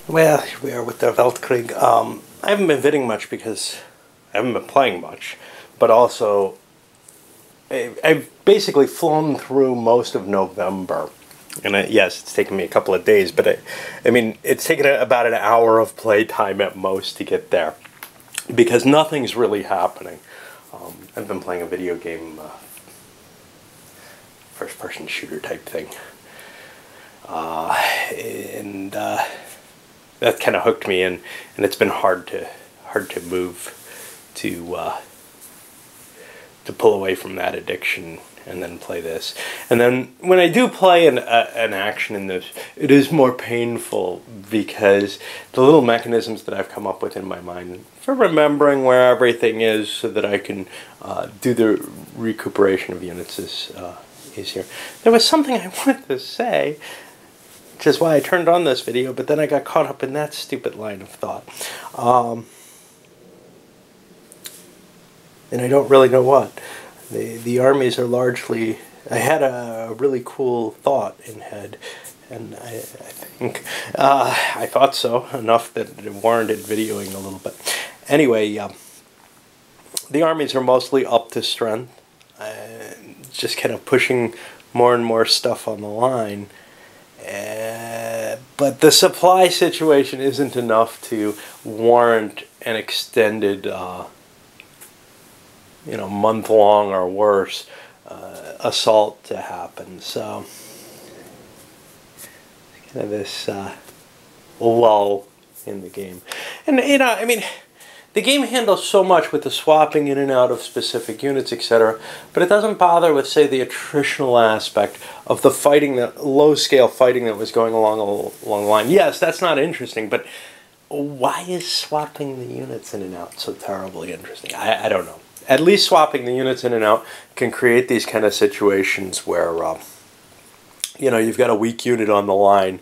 Well, here we are with the Weltkrieg. I haven't been viding much because I haven't been playing much, but also I've basically flown through most of November. And yes, it's taken me a couple of days, but I mean, it's taken about an hour of playtime at most to get there because nothing's really happening. I've been playing a video game, first-person shooter type thing. That kind of hooked me in, and it's been hard to move to pull away from that addiction and then play this. And then when I do play an action in this, it is more painful because the little mechanisms that I've come up with in my mind for remembering where everything is so that I can do the recuperation of units is easier. There was something I wanted to say, which is why I turned on this video, but then I got caught up in that stupid line of thought. And I don't really know what. The armies are largely... I had a really cool thought in head, and I think I thought so, enough that it warranted videoing a little bit. Anyway, the armies are mostly up to strength, just kind of pushing more and more stuff on the line. But the supply situation isn't enough to warrant an extended, month-long or worse assault to happen. So, kind of this lull in the game. And, I mean, the game handles so much with the swapping in and out of specific units, etc., but it doesn't bother with, say, the attritional aspect of the fighting, the low-scale fighting that was going along the line. Yes, that's not interesting, but why is swapping the units in and out so terribly interesting? I don't know. At least swapping the units in and out can create these kind of situations where, you've got a weak unit on the line,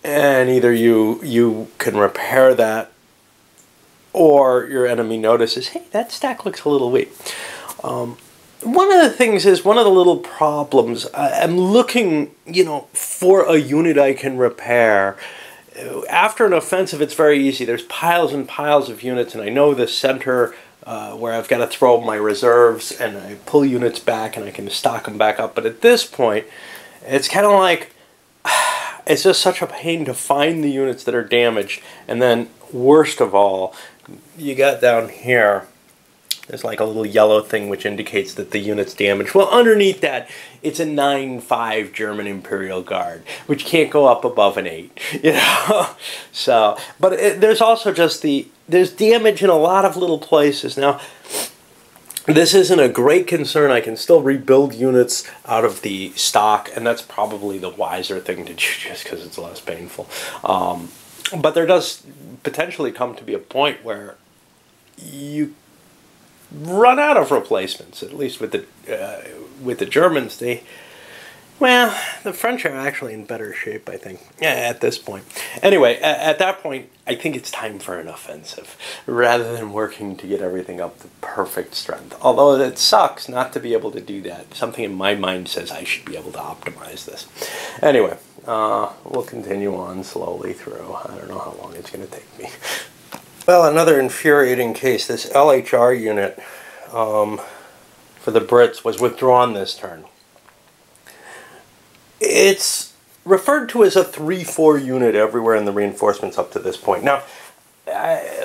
and either you can repair that, or your enemy notices, hey, that stack looks a little weak. One of the things is, one of the little problems, I'm looking, for a unit I can repair. After an offensive, it's very easy. There's piles and piles of units, and I know the center where I've got to throw my reserves, and I pull units back, and I can stock them back up. But at this point, it's kind of like, it's just such a pain to find the units that are damaged, and then, worst of all, you got down here, there's like a little yellow thing which indicates that the unit's damaged. Well, underneath that, it's a 9.5 German Imperial Guard, which can't go up above an 8, So, but there's also just there's damage in a lot of little places. Now, this isn't a great concern. I can still rebuild units out of the stock, and that's probably the wiser thing to do just because it's less painful. But there does potentially come to be a point where you run out of replacements. At least with the Germans, the French are actually in better shape, I think, at this point. Anyway, at that point, I think it's time for an offensive, rather than working to get everything up to perfect strength. Although it sucks not to be able to do that. Something in my mind says I should be able to optimize this. Anyway, we'll continue on slowly through. I don't know how long it's going to take me. Well, another infuriating case. This LHR unit for the Brits was withdrawn this turn. It's referred to as a 3-4 unit everywhere in the reinforcements up to this point. Now,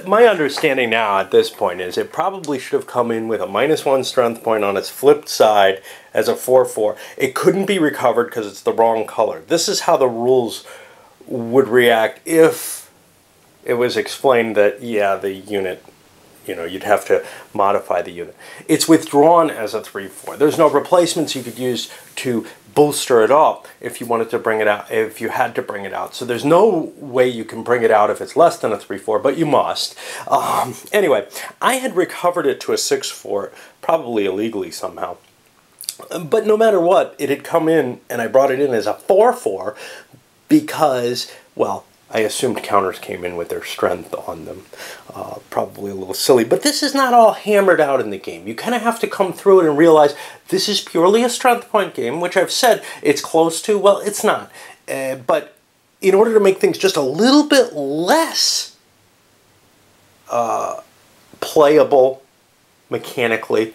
my understanding now at this point is it probably should have come in with a -1 strength point on its flipped side as a 4-4. It couldn't be recovered because it's the wrong color. This is how the rules would react if it was explained that, yeah, the unit, you'd have to modify the unit. It's withdrawn as a 3-4. There's no replacements you could use to bolster it up if you wanted to bring it out, if you had to bring it out. So there's no way you can bring it out if it's less than a 3-4, but you must. Anyway, I had recovered it to a 6-4, probably illegally somehow. But no matter what, it had come in, and I brought it in as a 4-4 because, well, I assumed counters came in with their strength on them. Probably a little silly. But this is not all hammered out in the game. You kind of have to come through it and realize this is purely a strength point game, which I've said it's close to. Well, it's not. But in order to make things just a little bit less playable mechanically,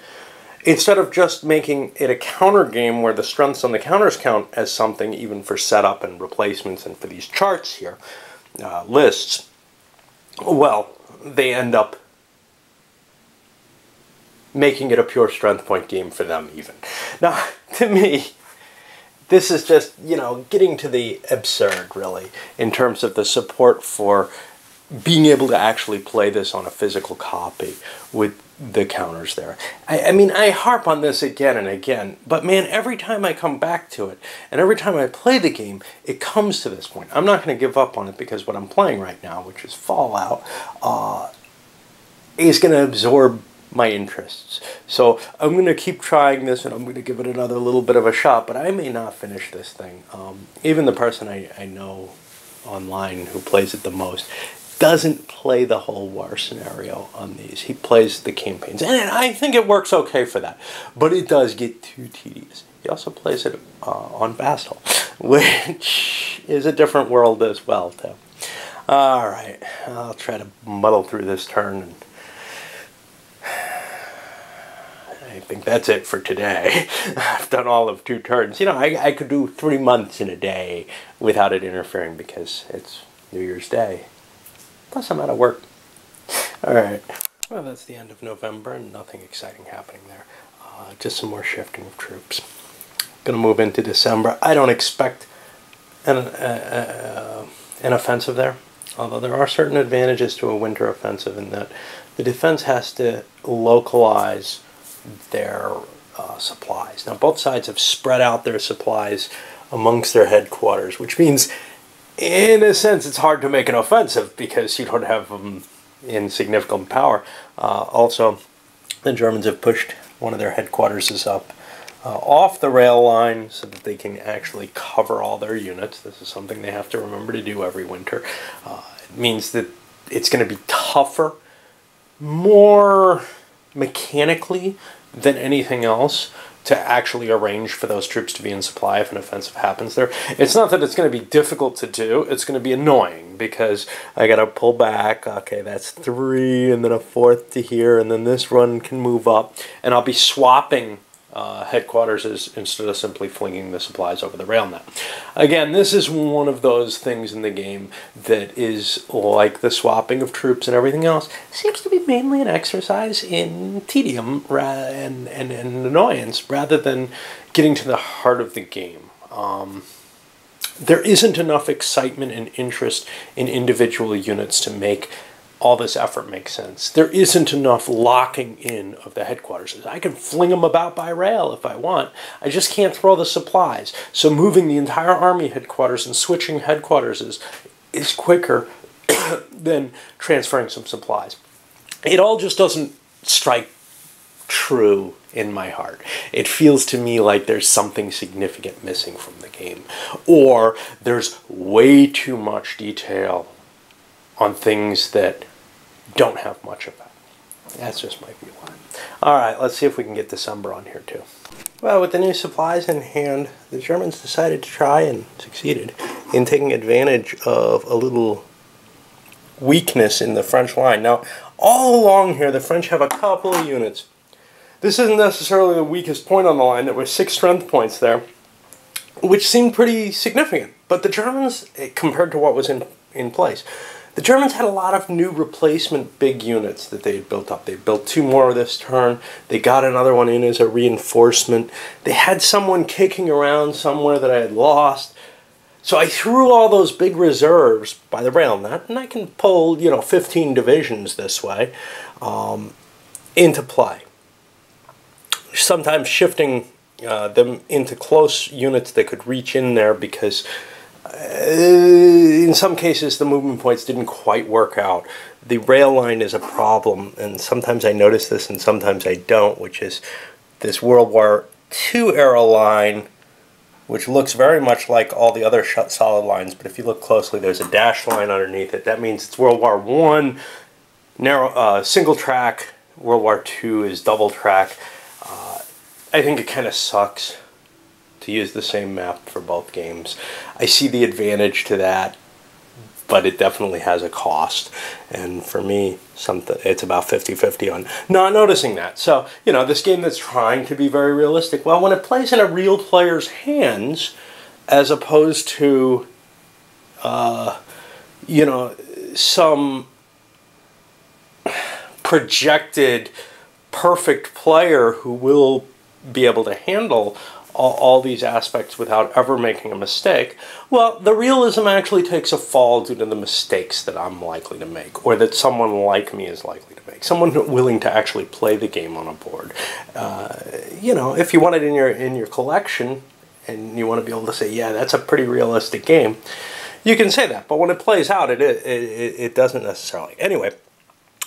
instead of just making it a counter game where the strengths on the counters count as something even for setup and replacements and for these charts here, lists, well, they end up making it a pure strength point game for them even. Now, to me, this is just, you know, getting to the absurd, really, in terms of the support for being able to actually play this on a physical copy with the counters there. I mean, I harp on this again and again, but man, every time I come back to it, and every time I play the game, it comes to this point. I'm not going to give up on it because what I'm playing right now, which is Fallout, is going to absorb my interests. So I'm going to keep trying this, and I'm going to give it another little bit of a shot, but I may not finish this thing. Even the person I know online who plays it the most doesn't play the whole war scenario on these. He plays the campaigns, and I think it works okay for that, but it does get too tedious. He also plays it on Vassal, which is a different world as well, too. Alright, I'll try to muddle through this turn, and I think that's it for today. I've done all of 2 turns. You know, I could do 3 months in a day without it interfering because it's New Year's Day. Plus, I'm out of work. Alright. Well, that's the end of November and nothing exciting happening there. Just some more shifting of troops. Going to move into December. I don't expect an offensive there. Although there are certain advantages to a winter offensive in that the defense has to localize their supplies. Now, both sides have spread out their supplies amongst their headquarters, which means, in a sense, it's hard to make an offensive because you don't have them in significant power. Also, the Germans have pushed one of their headquarters up off the rail line so that they can actually cover all their units. This is something they have to remember to do every winter. It means that it's going to be tougher, more mechanically than anything else, to actually arrange for those troops to be in supply if an offensive happens there. It's not that it's going to be difficult to do, it's going to be annoying because I got to pull back, okay, that's 3, and then a 4th to here, and then this run can move up, and I'll be swapping headquarters instead of simply flinging the supplies over the rail net. Again, this is one of those things in the game that is like the swapping of troops and everything else. Seems to be mainly an exercise in tedium and annoyance rather than getting to the heart of the game. There isn't enough excitement and interest in individual units to make all this effort makes sense. There isn't enough locking in of the headquarters. I can fling them about by rail if I want. I just can't throw the supplies. So moving the entire army headquarters and switching headquarters is quicker than transferring some supplies. It all just doesn't strike true in my heart. It feels to me like there's something significant missing from the game. Or there's way too much detail on things that don't have much of that. That's just my view on it. Alright, let's see if we can get December on here too. Well, with the new supplies in hand, the Germans decided to try, and succeeded, in taking advantage of a little weakness in the French line. Now, all along here, the French have a couple of units. This isn't necessarily the weakest point on the line. There were 6 strength points there, which seemed pretty significant. But the Germans, compared to what was in place, the Germans had a lot of new replacement big units that they had built up. They built 2 more this turn. They got another one in as a reinforcement. They had someone kicking around somewhere that I had lost. So I threw all those big reserves by the rail net, and I can pull, 15 divisions this way into play. Sometimes shifting them into close units that could reach in there because in some cases the movement points didn't quite work out. The rail line is a problem, and sometimes I notice this and sometimes I don't, which is this World War II era line, which looks very much like all the other solid lines, but if you look closely there's a dashed line underneath it. That means it's World War I, narrow, single track. World War II is double track. I think it kind of sucks to use the same map for both games. I see the advantage to that, but it definitely has a cost. And for me, it's about 50-50 on not noticing that. So, you know, this game that's trying to be very realistic, well, when it plays in a real player's hands, as opposed to, you know, some projected perfect player who will be able to handle all these aspects without ever making a mistake, well, the realism actually takes a fall due to the mistakes that I'm likely to make, or that someone like me is likely to make, someone willing to actually play the game on a board. You know, if you want it in your collection, and you want to be able to say, yeah, that's a pretty realistic game, you can say that. But when it plays out, it doesn't necessarily. Anyway,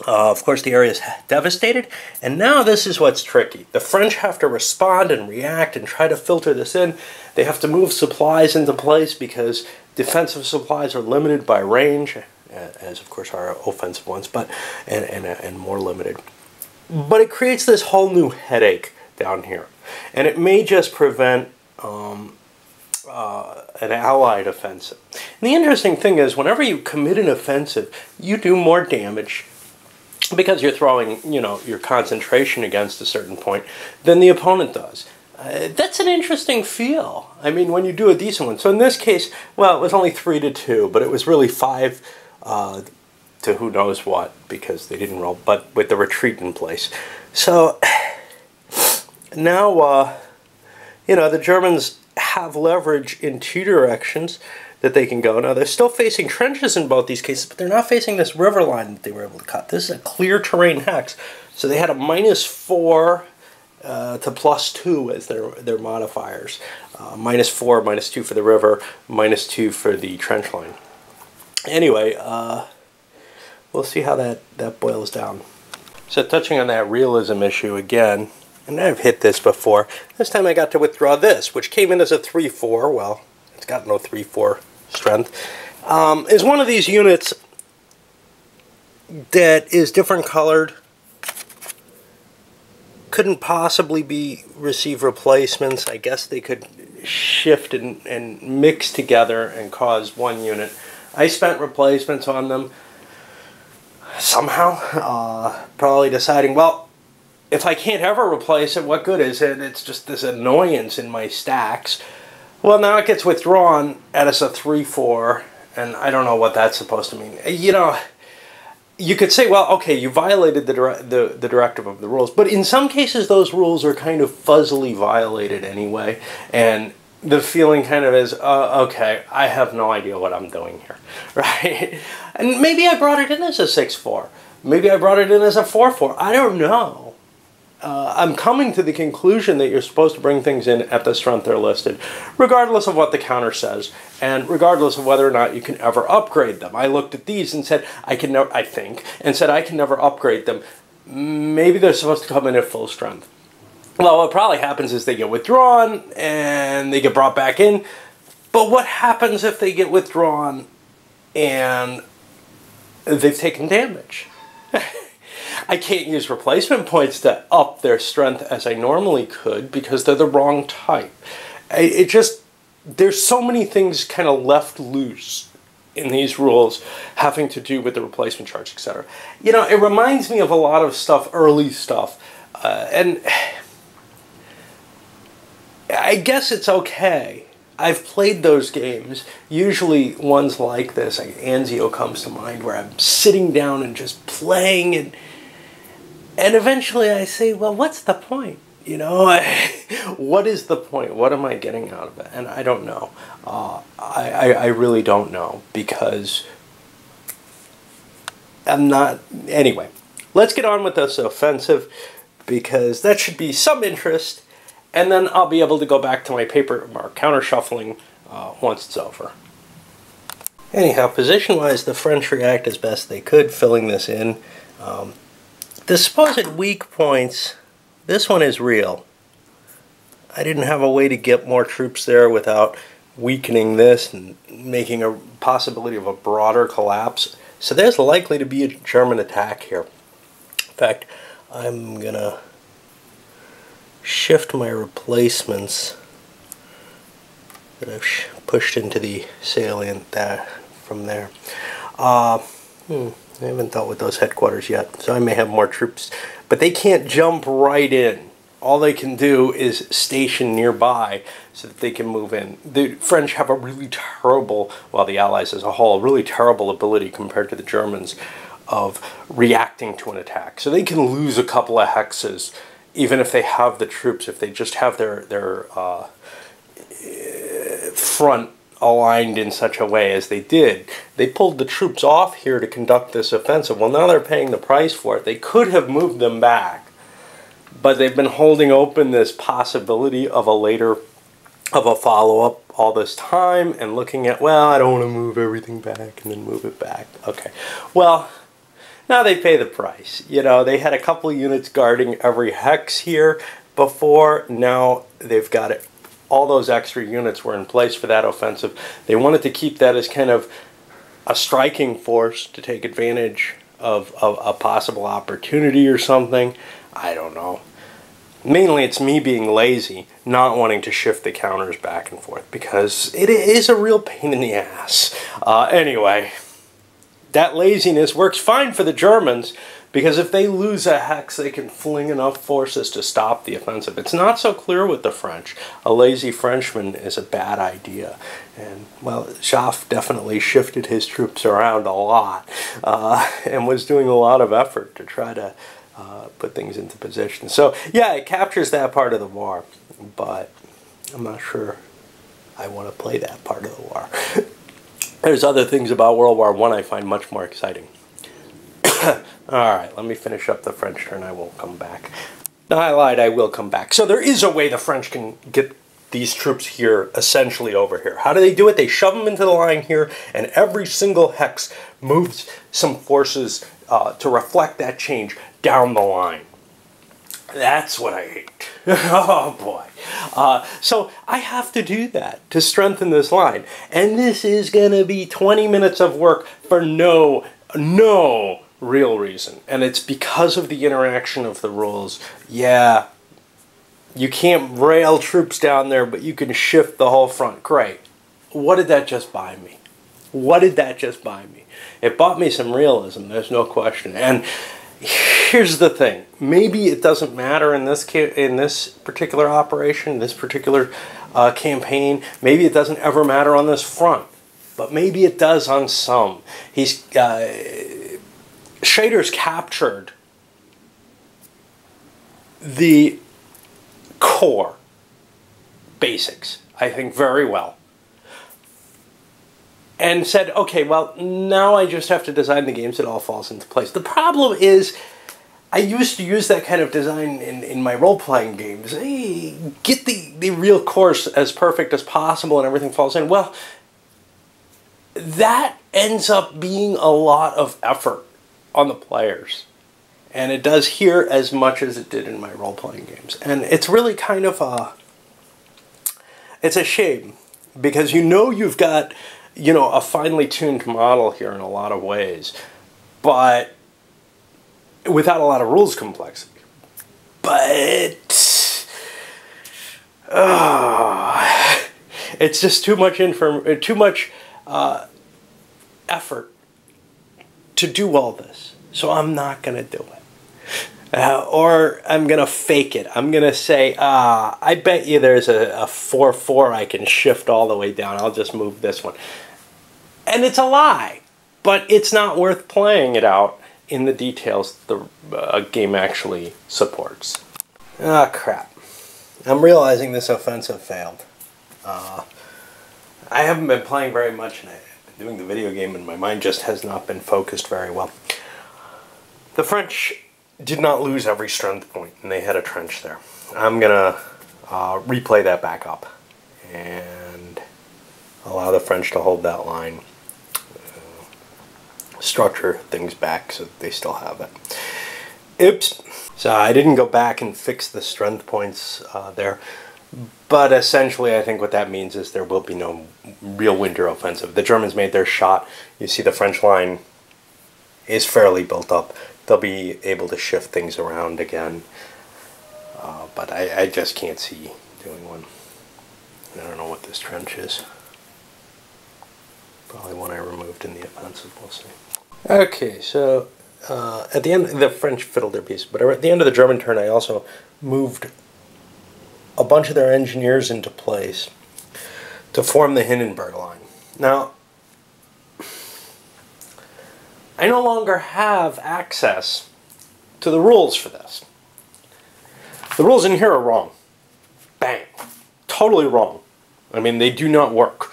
of course, the area is devastated, and now this is what's tricky. The French have to respond and react and try to filter this in. They have to move supplies into place because defensive supplies are limited by range, as of course are offensive ones, but and more limited. But it creates this whole new headache down here, and it may just prevent an allied offensive. And the interesting thing is, whenever you commit an offensive, you do more damage because you're throwing, you know, your concentration against a certain point than the opponent does. That's an interesting feel. I mean, when you do a decent one. So in this case, well, it was only 3-2, but it was really 5 to who knows what, because they didn't roll, but with the retreat in place. So now, you know, the Germans have leverage in 2 directions that they can go. Now, they're still facing trenches in both these cases, but they're not facing this river line that they were able to cut. This is a clear terrain hex. So they had a -4 to +2 as their modifiers. -4, -2 for the river, -2 for the trench line. Anyway, we'll see how that boils down. So touching on that realism issue again, and I've hit this before, this time I got to withdraw this, which came in as a 3-4, well, it's got no 3-4 strength, is one of these units that is different colored, couldn't possibly receive replacements. I guess they could shift and mix together and cause one unit. I spent replacements on them somehow, probably deciding, well, if I can't ever replace it, what good is it? It's just this annoyance in my stacks. Well, now it gets withdrawn as a 3-4, and I don't know what that's supposed to mean. You know, you could say, well, okay, you violated the directive of the rules, but in some cases those rules are kind of fuzzily violated anyway, and the feeling kind of is, okay, I have no idea what I'm doing here, right? And maybe I brought it in as a 6-4. Maybe I brought it in as a 4-4. I don't know. I'm coming to the conclusion that you're supposed to bring things in at the strength they're listed, regardless of what the counter says, and regardless of whether or not you can ever upgrade them. I looked at these and said, I can never upgrade them. Maybe they're supposed to come in at full strength. Well, what probably happens is they get withdrawn, and they get brought back in. But what happens if they get withdrawn, and they've taken damage? I can't use replacement points to up their strength as I normally could because they're the wrong type. There's so many things kind of left loose in these rules having to do with the replacement charge, etc. You know, it reminds me of a lot of stuff, early stuff, and I guess it's okay. I've played those games, usually ones like this, like Anzio comes to mind, where I'm sitting down and just playing, and eventually I say, well, what's the point? You know, what is the point? What am I getting out of it? And I don't know. I really don't know, because I'm not... Anyway, let's get on with this offensive, because that should be some interest, and then I'll be able to go back to my paper mark counter shuffling once it's over. Anyhow, position-wise, the French react as best they could, filling this in. The supposed weak points, this one is real. I didn't have a way to get more troops there without weakening this and making a possibility of a broader collapse. So there's likely to be a German attack here. In fact, I'm gonna shift my replacements that I've pushed into the salient there from there. I haven't dealt with those headquarters yet, so I may have more troops. But they can't jump right in. All they can do is station nearby so that they can move in. The French have a really terrible, well, the Allies as a whole, a really terrible ability compared to the Germans of reacting to an attack. So they can lose a couple of hexes, even if they have the troops, if they just have their front aligned in such a way as they did. They pulled the troops off here to conduct this offensive. Well, now they're paying the price for it. They could have moved them back, but they've been holding open this possibility of a follow-up all this time and looking at, well, I don't want to move everything back and then move it back. Okay, well, now they pay the price. You know, they had a couple of units guarding every hex here before. Now they've got it. All those extra units were in place for that offensive. They wanted to keep that as kind of a striking force to take advantage of a possible opportunity or something. I don't know. Mainly it's me being lazy, not wanting to shift the counters back and forth, because it is a real pain in the ass. Anyway, that laziness works fine for the Germans, because if they lose a hex, they can fling enough forces to stop the offensive. It's not so clear with the French. A lazy Frenchman is a bad idea. And, well, Joffre definitely shifted his troops around a lot and was doing a lot of effort to try to put things into position. So, yeah, it captures that part of the war, but I'm not sure I want to play that part of the war. There's other things about World War I find much more exciting. Alright, let me finish up the French turn. I will come back. No, I lied, I will come back. So there is a way the French can get these troops here, essentially over here. How do they do it? They shove them into the line here, and every single hex moves some forces to reflect that change down the line. That's what I hate. Oh boy. So I have to do that to strengthen this line. And this is going to be 20 minutes of work for no real reason. And it's because of the interaction of the rules. Yeah, you can't rail troops down there, but you can shift the whole front. Great. What did that just buy me? What did that just buy me? It bought me some realism, there's no question. And here's the thing. Maybe it doesn't matter in this particular operation, this particular campaign. Maybe it doesn't ever matter on this front. But maybe it does on some. Schrader's captured the core basics, I think, very well. And said, okay, well, now I just have to design the games. It all falls into place. The problem is, I used to use that kind of design in my role-playing games. Hey, get the real course as perfect as possible and everything falls in. Well, that ends up being a lot of effort on the players. And it does here as much as it did in my role-playing games. And it's really kind of it's a shame, because you've got, a finely tuned model here in a lot of ways, but without a lot of rules complexity. But it's just too much effort to do all this. So I'm not going to do it. Or I'm going to fake it. I'm going to say, I bet you there's a 4-4 I can shift all the way down. I'll just move this one. And it's a lie. But it's not worth playing it out in the details the game actually supports. Ah, crap. I'm realizing this offensive failed. I haven't been playing very much, and I've been doing the video game, and my mind just has not been focused very well. The French did not lose every strength point, and they had a trench there. I'm going to replay that back up and allow the French to hold that line. Structure things back so that they still have it. Oops. So I didn't go back and fix the strength points there. But essentially, I think what that means is there will be no real winter offensive. The Germans made their shot. You see the French line is fairly built up. They'll be able to shift things around again. But I just can't see doing one. I don't know what this trench is. Probably one I removed in the offensive, we'll see. Okay, so at the end, the French fiddled their piece, but at the end of the German turn I also moved a bunch of their engineers into place to form the Hindenburg line. Now, I no longer have access to the rules for this. The rules in here are wrong. Bang. Totally wrong. I mean, they do not work.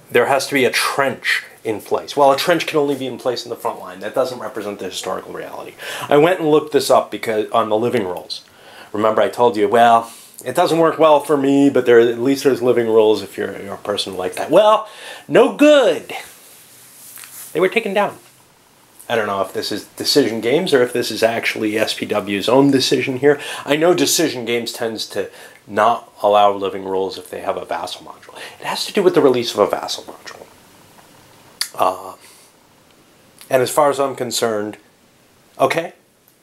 There has to be a trench in place. Well, a trench can only be in place in the front line. That doesn't represent the historical reality. I went and looked this up because on the living rules. Remember I told you, well, it doesn't work well for me, but at least there's living rules if you're a person like that. Well, no good. They were taken down. I don't know if this is Decision Games or if this is actually SPW's own decision here. I know Decision Games tends to not allow living rules if they have a vassal module. It has to do with the release of a vassal module. And as far as I'm concerned, okay,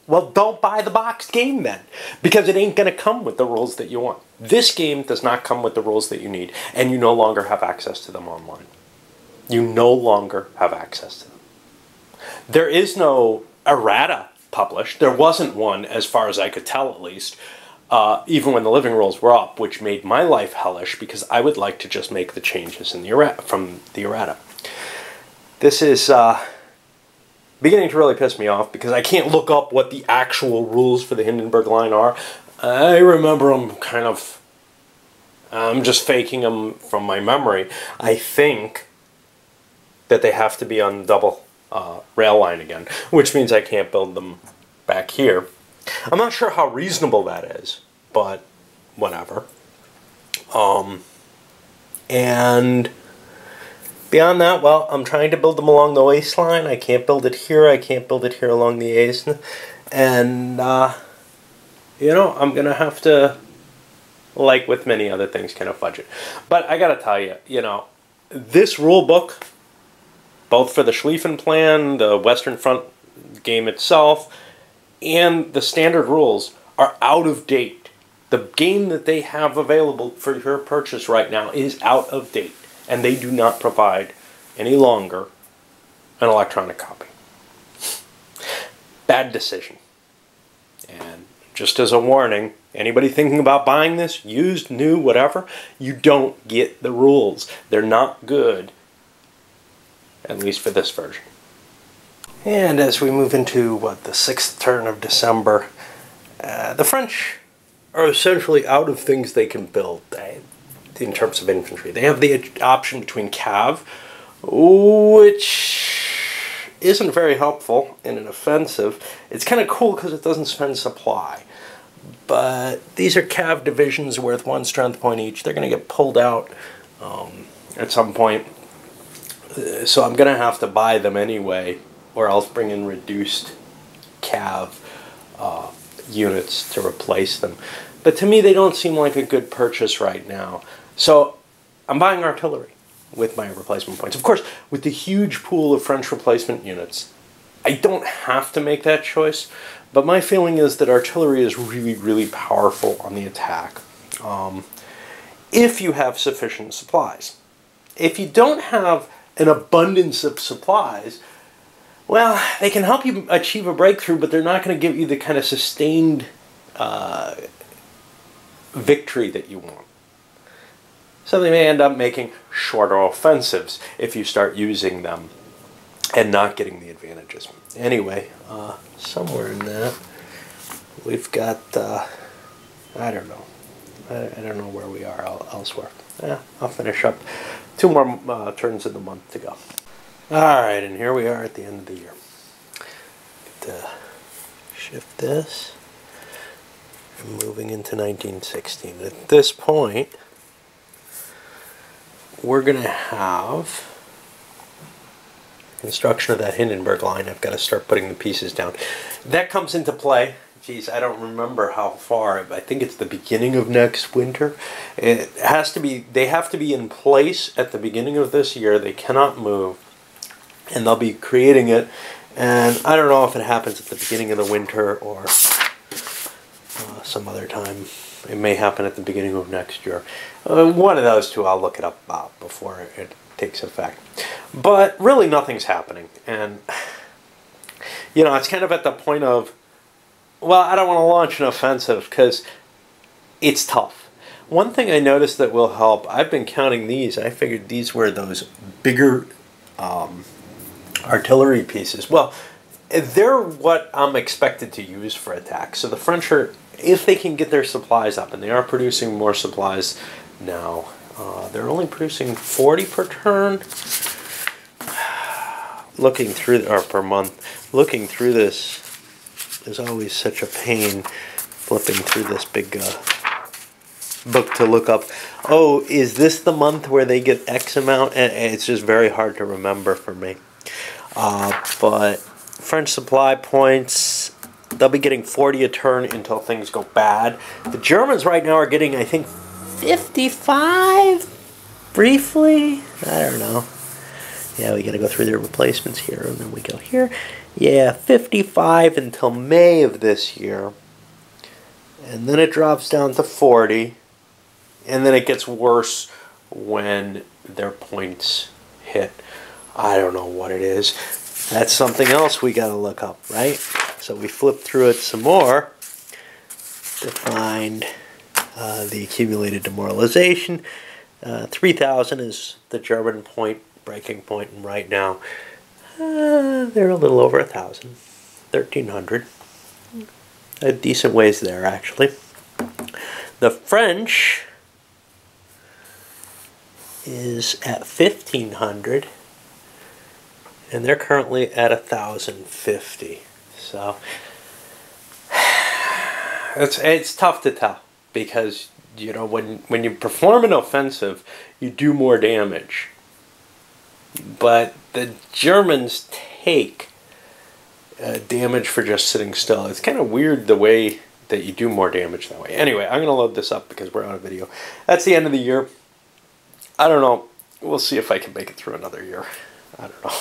well, don't buy the boxed game then, because it ain't going to come with the rules that you want. This game does not come with the rules that you need, and you no longer have access to them online. You no longer have access to them. There is no errata published. There wasn't one, as far as I could tell at least, even when the living rules were up, which made my life hellish because I would like to just make the changes in the from the errata. This is beginning to really piss me off because I can't look up what the actual rules for the Hindenburg line are. I remember them kind of, I'm just faking them from my memory. I think that they have to be on double rail line again, which means I can't build them back here. I'm not sure how reasonable that is, but whatever. And beyond that, well, I'm trying to build them along the waistline. I can't build it here. I can't build it here along the ace. And, you know, I'm going to have to, like with many other things, kind of fudge it. But I got to tell you, you know, this rule book, both for the Schlieffen plan, the Western Front game itself, and the standard rules are out of date. The game that they have available for your purchase right now is out of date, and they do not provide any longer an electronic copy. Bad decision. And just as a warning, anybody thinking about buying this, used, new, whatever, you don't get the rules. They're not good, at least for this version. And as we move into, what, the 6th turn of December, the French are essentially out of things they can build in terms of infantry. They have the option between cav, which isn't very helpful in an offensive. It's kind of cool because it doesn't spend supply. But these are cav divisions worth 1 strength point each. They're going to get pulled out at some point. So I'm going to have to buy them anyway, or else bring in reduced cav units to replace them. But to me, they don't seem like a good purchase right now. So I'm buying artillery with my replacement points. Of course, with the huge pool of French replacement units, I don't have to make that choice. But my feeling is that artillery is really, really powerful on the attack if you have sufficient supplies. If you don't have an abundance of supplies, well, they can help you achieve a breakthrough, but they're not going to give you the kind of sustained victory that you want. So they may end up making shorter offensives if you start using them and not getting the advantages. Anyway, somewhere in that, we've got, I don't know. I don't know where we are elsewhere. Yeah, I'll finish up. 2 more turns in the month to go. Alright, and here we are at the end of the year. Shift this. I'm moving into 1916. At this point, we're going to have construction of that Hindenburg line. I've got to start putting the pieces down. That comes into play. Geez, I don't remember how far. I think it's the beginning of next winter. It has to be. They have to be in place at the beginning of this year. They cannot move, and they'll be creating it. And I don't know if it happens at the beginning of the winter or some other time. It may happen at the beginning of next year. One of those two, I'll look it up before it takes effect. But really nothing's happening. And, you know, it's kind of at the point of, well, I don't want to launch an offensive because it's tough. One thing I noticed that will help, I've been counting these. I figured these were those bigger artillery pieces. Well, they're what I'm expected to use for attacks. So the French are, if they can get their supplies up, and they are producing more supplies now, they're only producing 40 per turn. Looking through, or per month, looking through this is always such a pain. Flipping through this big book to look up, oh, is this the month where they get X amount? And it's just very hard to remember for me. But French supply points, they'll be getting 40 a turn until things go bad. The Germans right now are getting, I think, 55 briefly. I don't know. Yeah, we got to go through their replacements here, and then we go here. Yeah, 55 until May of this year. And then it drops down to 40. And then it gets worse when their points hit. I don't know what it is. That's something else we got to look up, right? So we flip through it some more to find the accumulated demoralization. 3,000 is the German point, breaking point, and right now they're a little over 1,000, 1,300. A decent ways there, actually. The French is at 1,500, and they're currently at 1,050. So it's tough to tell, because you know when you perform an offensive, you do more damage. But the Germans take damage for just sitting still. It's kind of weird the way that you do more damage that way. Anyway, I'm going to load this up because we're out of video. That's the end of the year. I don't know. We'll see if I can make it through another year. I don't know.